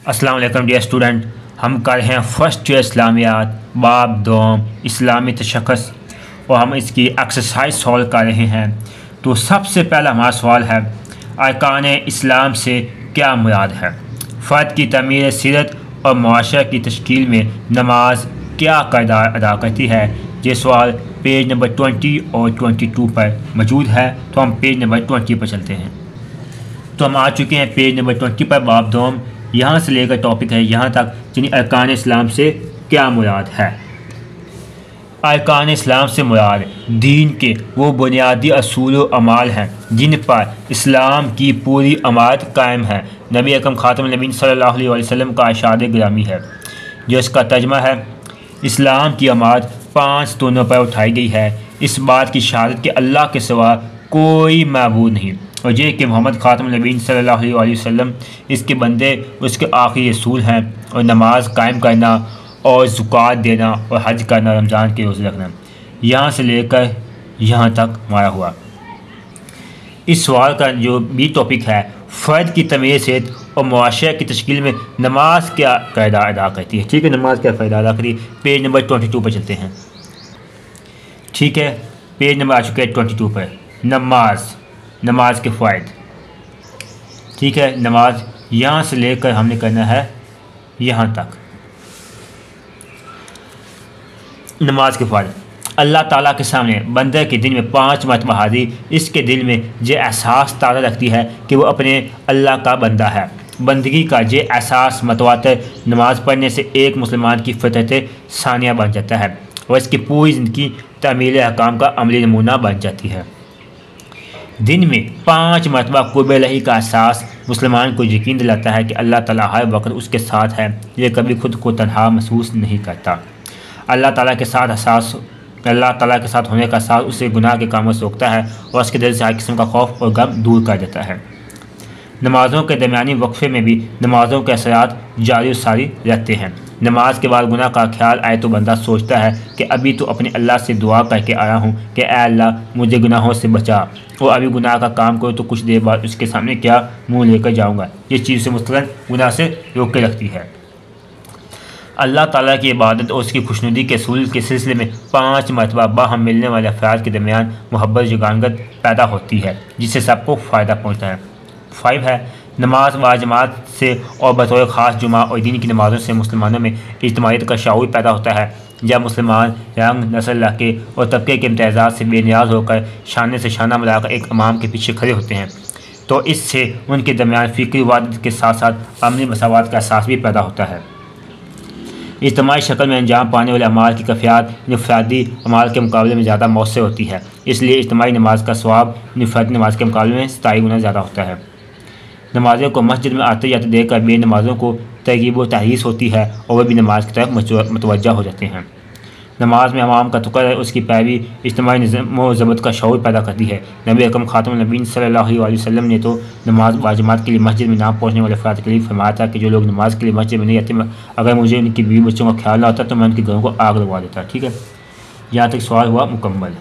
अस्सलाम वालेकुम dear student. हम कर रहे हैं फर्स्ट ईयर इस्लामियात बाब दोम इस्लामी तशख़्ख़ुस और हम इसकी एक्सरसाइज सॉल्व कर रहे हैं। तो सबसे पहला हमारा सवाल है, अरकान इस्लाम से क्या मुराद है? फ़र्द की तमीर सीरत और मुआशरा की तश्कील में नमाज क्या किरदार अदा करती है? ये सवाल पेज नंबर 20 और 22 पर मौजूद है। तो हम पेज नंबर 20 पर चलते हैं। तो हम आ चुके हैं पेज नंबर 20 पर। बाब दोम यहाँ से लेकर टॉपिक है यहाँ तक, यानी अरकान इस्लाम से क्या मुराद है। अरकान इस्लाम से मुराद दीन के वो बुनियादी असूल व अमाल हैं जिन पर इस्लाम की पूरी इमारत कायम है। नबी अकरम खातमुन नबीय्यीन सल्लल्लाहु अलैहि वसल्लम का इरशाद गिरामी है, जो इसका तर्जुमा है, इस्लाम की इमारत 5 स्तूनों पर उठाई गई है। इस बात की शहादत कि अल्लाह के सिवा कोई मअबूद नहीं, और ये कि मोहम्मद खातमुन नबीय्यीन सल्लल्लाहु अलैहि वसल्लम इसके बंदे उसके आखिरी रसूल हैं। और नमाज कायम करना और ज़कात देना और हज करना, रमज़ान के रोज़े रखना, यहाँ से लेकर यहाँ तक हमारा हुआ। इस सवाल का जो भी टॉपिक है, फ़र्द की तमीर सेहत और मुआशरा की तश्कील में नमाज क्या किरदार अदा करती है। ठीक है, नमाज क्या किरदार अदा करती है। पेज नंबर 22 पर चलते हैं। ठीक है, पेज नंबर आ चुके हैं 22 पर। नमाज के फ़ायदे। ठीक है, नमाज यहाँ से लेकर हमने करना है यहाँ तक। नमाज के फ़ायदे, अल्लाह ताला के सामने बंदे के दिन में 5 मरतबा हाज़िरी इसके दिल में ये एहसास ताज़ा रखती है कि वो अपने अल्लाह का बंदा है। बंदगी का ये एहसास मतवातर नमाज़ पढ़ने से एक मुसलमान की फितरत सानिया बन जाता है और इसकी पूरी ज़िंदगी तामील अहकाम का अमली नमूना बन जाती है। दिन में 5 मरतबा क़ुर्ब इलाही का एहसास मुसलमान को यकीन दिलाता है कि अल्लाह ताला हर वक्त उसके साथ है। ये कभी खुद को तन्हा महसूस नहीं करता। अल्लाह ताला के साथ होने का एहसास उसे गुनाह के कामों से रोकता है और उसके दिल से हर किस्म का खौफ और गम दूर कर देता है। नमाज़ों के दरमियानी वक्फे में भी नमाज़ों के असरात जारी सारी रहते हैं। नमाज के बाद गुनाह का ख्याल आए तो बंदा सोचता है कि अभी तो अपने अल्लाह से दुआ करके आया हूँ कि ऐ अल्लाह मुझे गुनाहों से बचा, और अभी गुनाह का काम करो तो कुछ देर बाद उसके सामने क्या मुँह लेकर जाऊँगा। ये चीज़ से मुस्तकिल गुनाह से रोक के रखती है। अल्लाह ताला की इबादत और उसकी खुशनुदी के असूल के सिलसिले में 5 मरतबा बाहम मिलने वाले अफराद के दरमियान मोहब्बत जुगानगत पैदा होती है, जिससे सबको फ़ायदा पहुँचता है। 5 है, नमाज वाजमात से और बतौर ख़ास जुमा और दीन की नमाज़ों से मुसलमानों में इज्तिमाइयत का शऊर पैदा होता है। जब मुसलमान रंग, नस्ल, इलाके और तबके के इम्तियाज़ात से बेनियाज होकर शाने से शाना मिलाकर एक इमाम के पीछे खड़े होते हैं, तो इससे उनके दरमियान फ़िक्री वादत के साथ साथ अमली मसावत का एहसास भी पैदा होता है। इज्तिमाई शक्ल में अंजाम पाने वाले अमाल की कैफियत इनफरादी अमाल के मुकाबले में ज़्यादा मौसर होती है। इसलिए इज्तिमाई नमाज का सवाब इनफरादी नमाज के मुकाबले में 27 गुना ज़्यादा होता है। नमाज़ों को मस्जिद में आते जाते देखकर बे नमाज़ों को तरगीब व तहरीस होती है और वे भी नमाज की तरफ मुतवज्जा हो जाते हैं। नमाज में इमाम का तुकर है, उसकी पैरवी इज्तिमाई निज़्म व ज़बत का शऊर पैदा करती है। नबी अकरम खातमुन नबीय्यीन सल्लल्लाहु अलैहि वसल्लम ने तो नमाज वाजिबात के लिए मस्जिद में ना पहुँचने वाले अफराद के लिए फरमाया था कि जो लोग नमाज के लिए मस्जिद में नहीं आते, अगर मुझे उनकी बीवी बच्चों का ख्याल ना होता तो मैं उनके घरों को आग लगवा देता। ठीक है, यहाँ तक सवाल हुआ मुकम्मल।